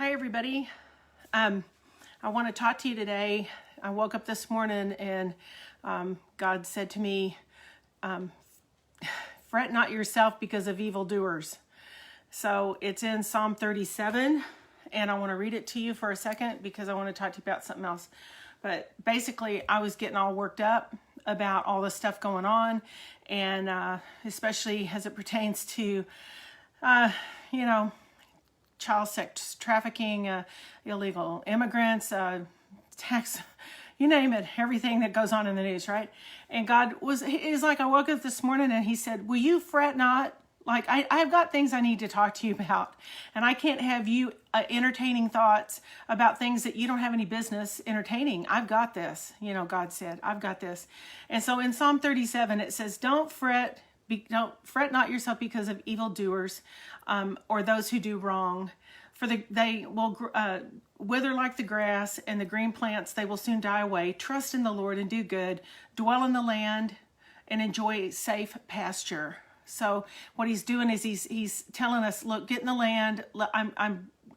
Hi, everybody. I want to talk to you today. I woke up this morning and God said to me, fret not yourself because of evildoers. So it's in Psalm 37, and I want to read it to you for a second because I want to talk to you about something else. But basically, I was getting all worked up about all the stuff going on, and especially as it pertains to, child sex trafficking, illegal immigrants, tax, you name it, everything that goes on in the news, right? And God is like, I woke up this morning and he said, will you fret not? Like, I've got things I need to talk to you about, and I can't have you entertaining thoughts about things that you don't have any business entertaining. I've got this, God said, I've got this. And so in Psalm 37, it says, don't fret not yourself because of evildoers, or those who do wrong, for they will wither like the grass, and the green plants, they will soon die away. Trust in the Lord and do good, dwell in the land and enjoy safe pasture. So what he's doing is he's telling us, look, get in the land.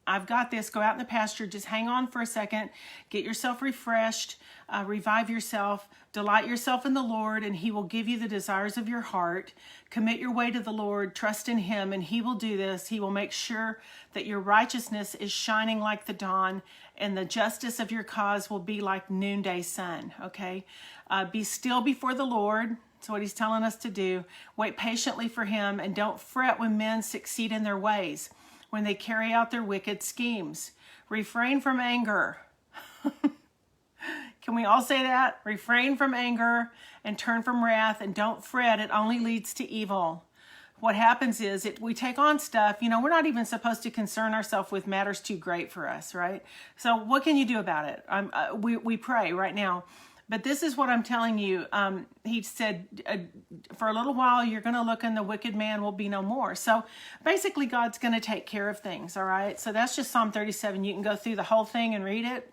I've got this. Go out in the pasture. Just hang on for a second. Get yourself refreshed. Revive yourself. Delight yourself in the Lord, and he will give you the desires of your heart. Commit your way to the Lord. Trust in him, and he will do this. He will make sure that your righteousness is shining like the dawn, and the justice of your cause will be like noonday sun. Okay? Be still before the Lord. That's what he's telling us to do. Wait patiently for him, and don't fret when men succeed in their ways, when they carry out their wicked schemes. Refrain from anger. Can we all say that? Refrain from anger and turn from wrath, and don't fret. It only leads to evil. What happens is we take on stuff, we're not even supposed to concern ourselves with matters too great for us, right? So what can you do about it? We pray right now. But this is what I'm telling you. He said, for a little while, you're going to look and the wicked man will be no more. So basically, God's going to take care of things, all right? So that's just Psalm 37. You can go through the whole thing and read it.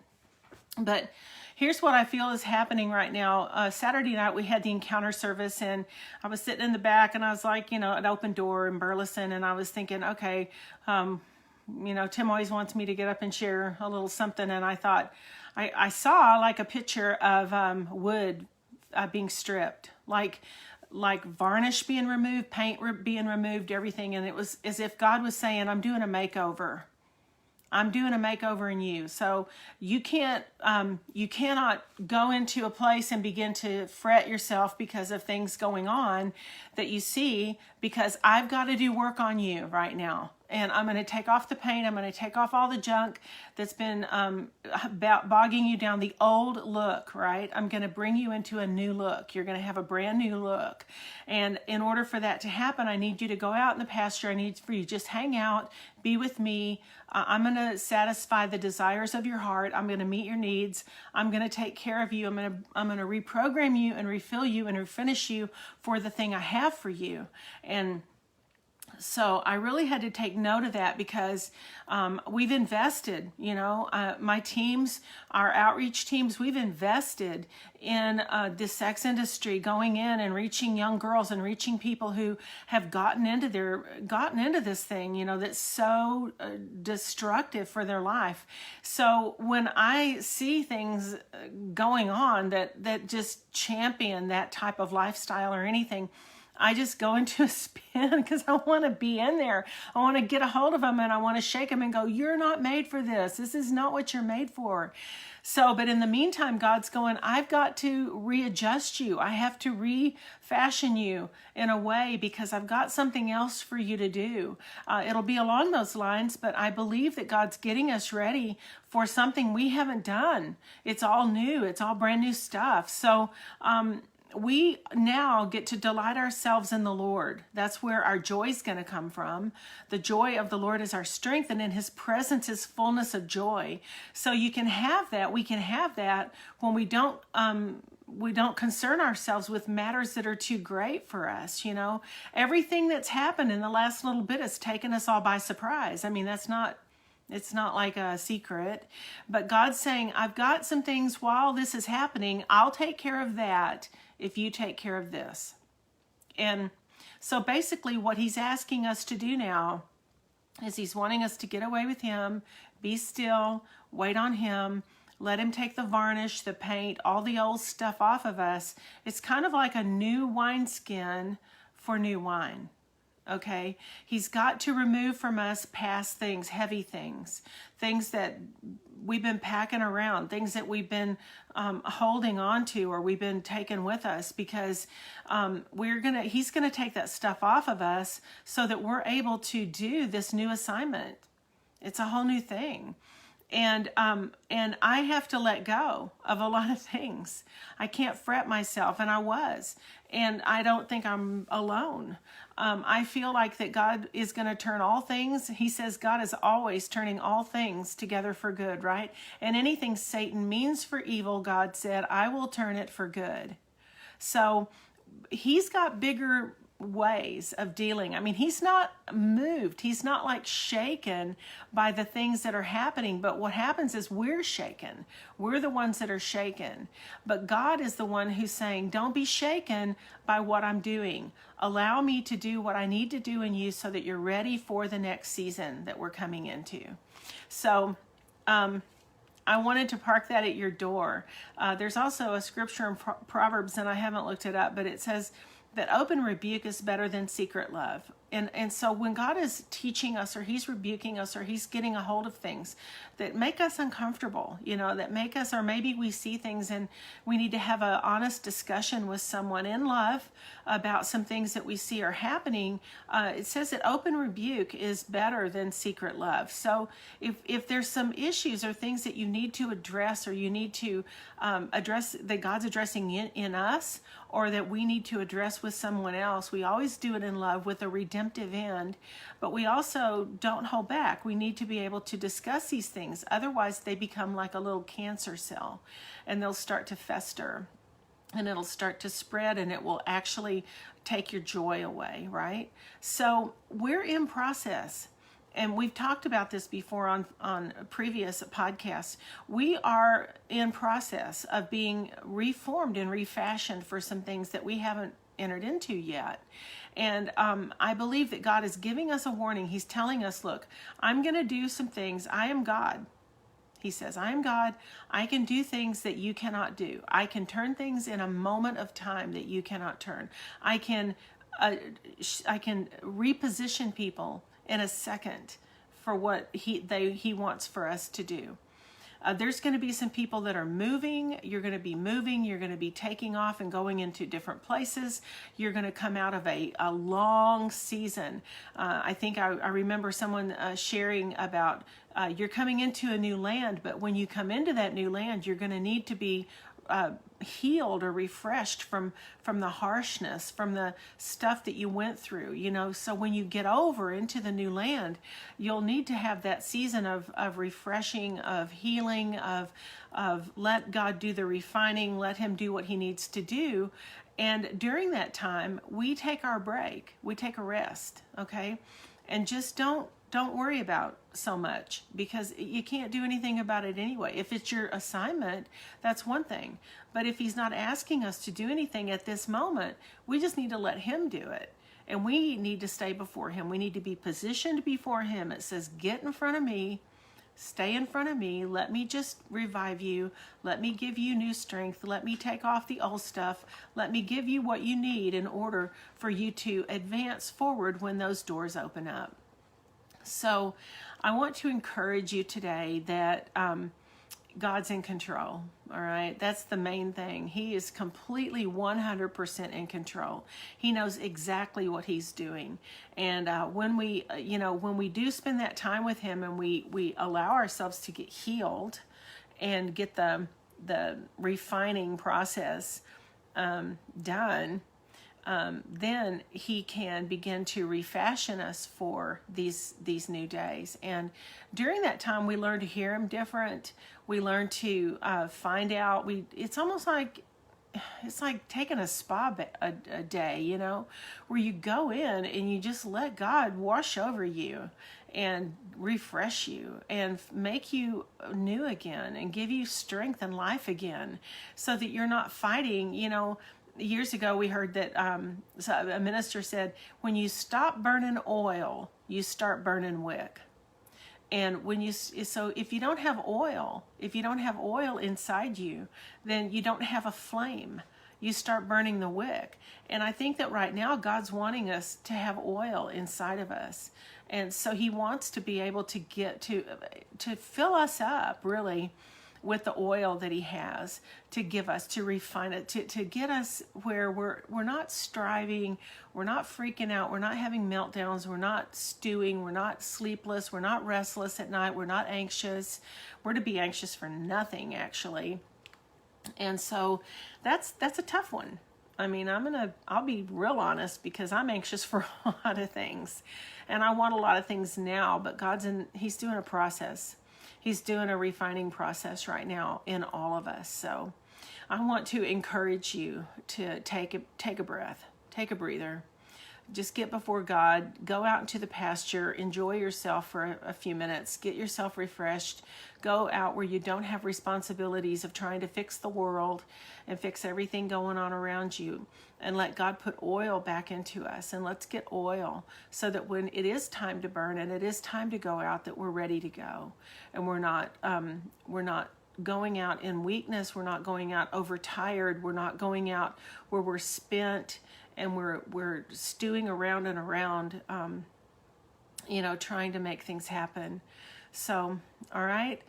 But here's what I feel is happening right now. Saturday night, we had the encounter service, and I was sitting in the back, and I was like, an open door in Burleson, and I was thinking, okay, Tim always wants me to get up and share a little something, and I thought, I saw like a picture of wood being stripped, like varnish being removed, paint being removed, everything, and it was as if God was saying, I'm doing a makeover. I'm doing a makeover in you. So you cannot go into a place and begin to fret yourself because of things going on that you see, because I've got to do work on you right now. And I'm going to take off the paint. I'm going to take off all the junk that's been bogging you down, the old look, right? I'm going to bring you into a new look. You're going to have a brand new look. And in order for that to happen, I need you to go out in the pasture. I need for you to just hang out, be with me. I'm going to satisfy the desires of your heart. I'm going to meet your needs. I'm going to take care of you. I'm going to reprogram you and refill you and refinish you for the thing I have for you. And so I really had to take note of that because we've invested, my teams, our outreach teams, we've invested in the sex industry, going in and reaching young girls and reaching people who have gotten into this thing, that's so destructive for their life. So when I see things going on that just champion that type of lifestyle or anything, I just go into a spin because I want to be in there. I want to get a hold of them, and I want to shake them and go, you're not made for this. This is not what you're made for. So, but in the meantime, God's going, I've got to readjust you. I have to refashion you in a way because I've got something else for you to do. It'll be along those lines, but I believe that God's getting us ready for something we haven't done. It's all new. It's all brand new stuff. So, we now get to delight ourselves in the Lord. That's where our joy is going to come from. The joy of the Lord is our strength, and in his presence is fullness of joy. So you can have that. We can have that when we don't concern ourselves with matters that are too great for us. Everything that's happened in the last little bit has taken us all by surprise. I mean, it's not like a secret, but God's saying, I've got some things while this is happening. I'll take care of that if you take care of this. And so basically what he's asking us to do now is he's wanting us to get away with him, be still, wait on him, let him take the varnish, the paint, all the old stuff off of us. It's kind of like a new wineskin for new wine. Okay, he's got to remove from us past things, heavy things, things that we've been packing around, things that we've been holding on to, or we've been taking with us, because he's gonna take that stuff off of us so that we're able to do this new assignment. It's a whole new thing. And I have to let go of a lot of things. I can't fret myself, and I was. And I don't think I'm alone. I feel like that God is going to turn all things. He says God is always turning all things together for good, right? And anything Satan means for evil, God said, I will turn it for good. So he's got bigger ways of dealing. I mean, he's not moved. He's not like shaken by the things that are happening. But what happens is we're shaken. We're the ones that are shaken. But God is the one who's saying, don't be shaken by what I'm doing. Allow me to do what I need to do in you so that you're ready for the next season that we're coming into. So, I wanted to park that at your door. There's also a scripture in Proverbs, and I haven't looked it up, but it says that open rebuke is better than secret love. And so when God is teaching us, or he's rebuking us, or he's getting a hold of things that make us uncomfortable, that make us, or maybe we see things and we need to have an honest discussion with someone in love about some things that we see are happening, it says that open rebuke is better than secret love. So if there's some issues or things that you need to address, or you need to address that God's addressing in us, or that we need to address with someone else, we always do it in love with a redemptive end, but we also don't hold back. We need to be able to discuss these things. Otherwise, they become like a little cancer cell, and they'll start to fester, and it'll start to spread, and it will actually take your joy away, right? So we're in process. And we've talked about this before on previous podcasts. We are in process of being reformed and refashioned for some things that we haven't entered into yet. And I believe that God is giving us a warning. He's telling us, look, I'm going to do some things. I am God. He says, I am God. I can do things that you cannot do. I can turn things in a moment of time that you cannot turn. I can reposition people in a second for what he wants for us to do. There's going to be some people that are moving. You're going to be moving. You're going to be taking off and going into different places. You're going to come out of a long season. I think I remember someone sharing about you're coming into a new land, but when you come into that new land, you're going to need to be healed or refreshed from the harshness, from the stuff that you went through, so when you get over into the new land, you'll need to have that season of refreshing, of healing, of let God do the refining, let him do what he needs to do. And during that time, we take our break, we take a rest, okay? And just don't worry about so much, because you can't do anything about it anyway. If it's your assignment, that's one thing. But if he's not asking us to do anything at this moment, we just need to let him do it. And we need to stay before him. We need to be positioned before him. It says, get in front of me, stay in front of me. Let me just revive you. Let me give you new strength. Let me take off the old stuff. Let me give you what you need in order for you to advance forward when those doors open up. So I want to encourage you today that God's in control, all right? That's the main thing. He is completely 100% in control. He knows exactly what he's doing. And when we do spend that time with him, and we allow ourselves to get healed and get the refining process done, then he can begin to refashion us for these new days. And during that time, we learn to hear him different. We learn to find out. It's almost like taking a spa a day, where you go in and you just let God wash over you and refresh you and make you new again and give you strength and life again, so that you're not fighting, years ago we heard that so a minister said, when you stop burning oil, you start burning wick. And so if you don't have oil, inside you, then you don't have a flame. You start burning the wick. And I think that right now God's wanting us to have oil inside of us. And so he wants to be able to get to fill us up, really, with the oil that he has to give us, to refine it, to get us where we're not striving, we're not freaking out, we're not having meltdowns, we're not stewing, we're not sleepless, we're not restless at night, we're not anxious. We're to be anxious for nothing, actually. And so that's a tough one. I mean, I'll be real honest, because I'm anxious for a lot of things, and I want a lot of things now, but he's doing a process. He's doing a refining process right now in all of us. So I want to encourage you to take a breath, take a breather. Just get before God, go out into the pasture, enjoy yourself for a few minutes, get yourself refreshed, go out where you don't have responsibilities of trying to fix the world and fix everything going on around you, and let God put oil back into us. And let's get oil so that when it is time to burn and it is time to go out, that we're ready to go, and we're not going out in weakness. We're not going out overtired. We're not going out where we're spent and we're stewing around and around, trying to make things happen. So, all right.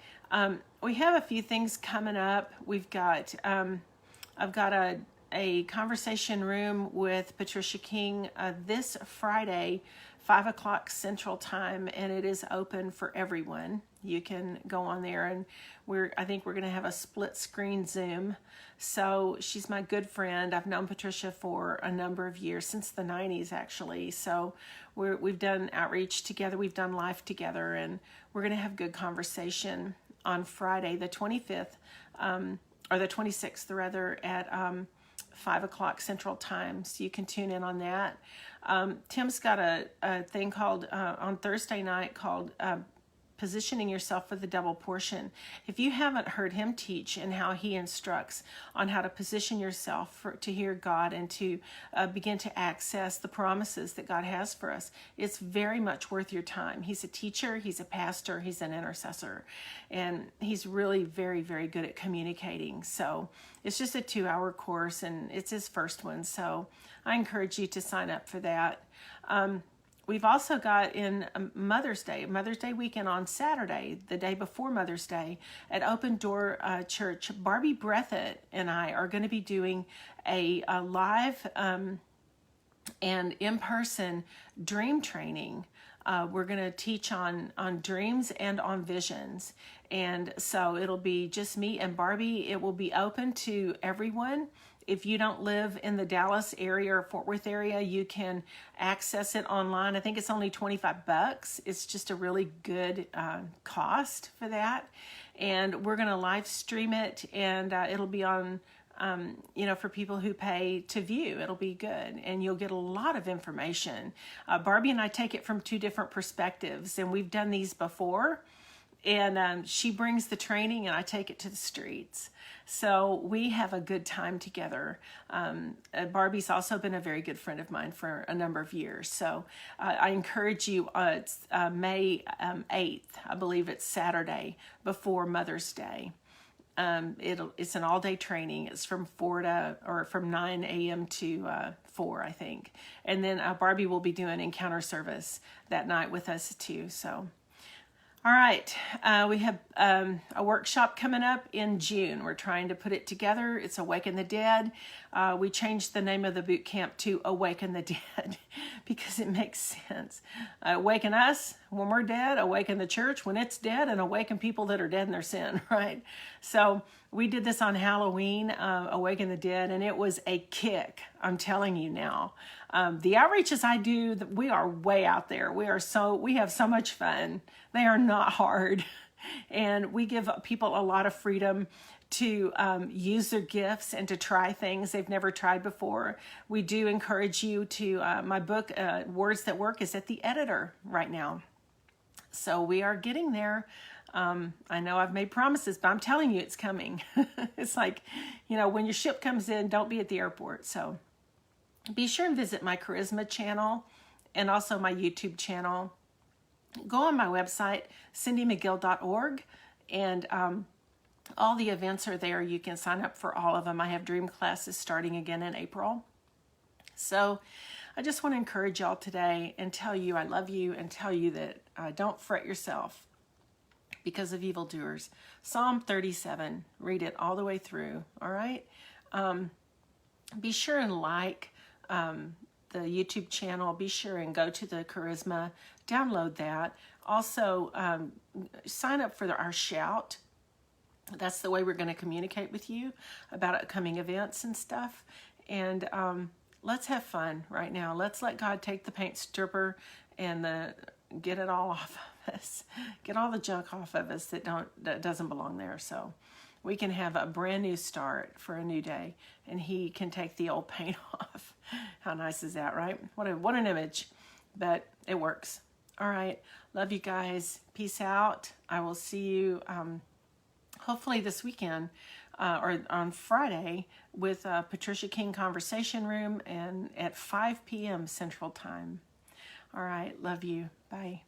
We have a few things coming up. We've got, I've got a conversation room with Patricia King this Friday, 5 o'clock Central Time, and it is open for everyone. You can go on there, and I think we're going to have a split screen Zoom. So she's my good friend. I've known Patricia for a number of years, since the 90s actually. So we've done outreach together, we've done life together, and we're going to have good conversation on Friday, the 25th, or the 26th rather, at 5 o'clock Central Time. So you can tune in on that. Tim's got a thing called on Thursday night called Positioning Yourself for the Double Portion. If you haven't heard him teach and how he instructs on how to position yourself to hear God and to begin to access the promises that God has for us, it's very much worth your time. He's a teacher, he's a pastor, he's an intercessor, and he's really very, very good at communicating. So it's just a 2-hour course, and it's his first one. So I encourage you to sign up for that. We've also got in Mother's Day weekend on Saturday, the day before Mother's Day, at Open Door Church. Barbie Breathitt and I are going to be doing a live and in-person dream training. We're going to teach on dreams and on visions. And so it'll be just me and Barbie. It will be open to everyone. If you don't live in the Dallas area or Fort Worth area, you can access it online. I think it's only $25. It's just a really good cost for that. And we're going to live stream it, and it'll be on, for people who pay to view. It'll be good, and you'll get a lot of information. Barbie and I take it from 2 different perspectives, and we've done these before. And she brings the training, and I take it to the streets. So we have a good time together. Barbie's also been a very good friend of mine for a number of years. So I encourage you, it's May 8th, I believe it's Saturday, before Mother's Day. It's an all-day training. It's from 9 a.m. to 4, I think. And then Barbie will be doing encounter service that night with us too. So. All right, we have a workshop coming up in June. We're trying to put it together. It's Awaken the Dead. We changed the name of the boot camp to Awaken the Dead because it makes sense. Awaken us when we're dead, awaken the church when it's dead, and awaken people that are dead in their sin, right? So we did this on Halloween, Awaken the Dead, and it was a kick, I'm telling you now. The outreaches I do, we are way out there. We have so much fun. They are not hard. And we give people a lot of freedom to use their gifts and to try things they've never tried before. We do encourage you to, my book, Words That Work, is at the editor right now. So we are getting there. I know I've made promises, but I'm telling you it's coming. It's like, when your ship comes in, don't be at the airport. So be sure and visit my Charisma channel and also my YouTube channel. Go on my website, cindymcgill.org, and all the events are there. You can sign up for all of them. I have dream classes starting again in April. So I just want to encourage y'all today and tell you I love you and tell you that don't fret yourself because of evildoers. Psalm 37, read it all the way through, all right? Be sure and like the YouTube channel. Be sure and go to the Charisma, download that. Also, sign up for our Shout. That's the way we're going to communicate with you about upcoming events and stuff. And let's have fun right now. Let's let God take the paint stripper and get it all off of us. Get all the junk off of us that doesn't belong there. So we can have a brand new start for a new day, and he can take the old paint off. How nice is that, right? What an image, but it works. All right. Love you guys. Peace out. I will see you hopefully this weekend or on Friday with Patricia King Conversation Room and at 5 p.m. Central Time. All right. Love you. Bye.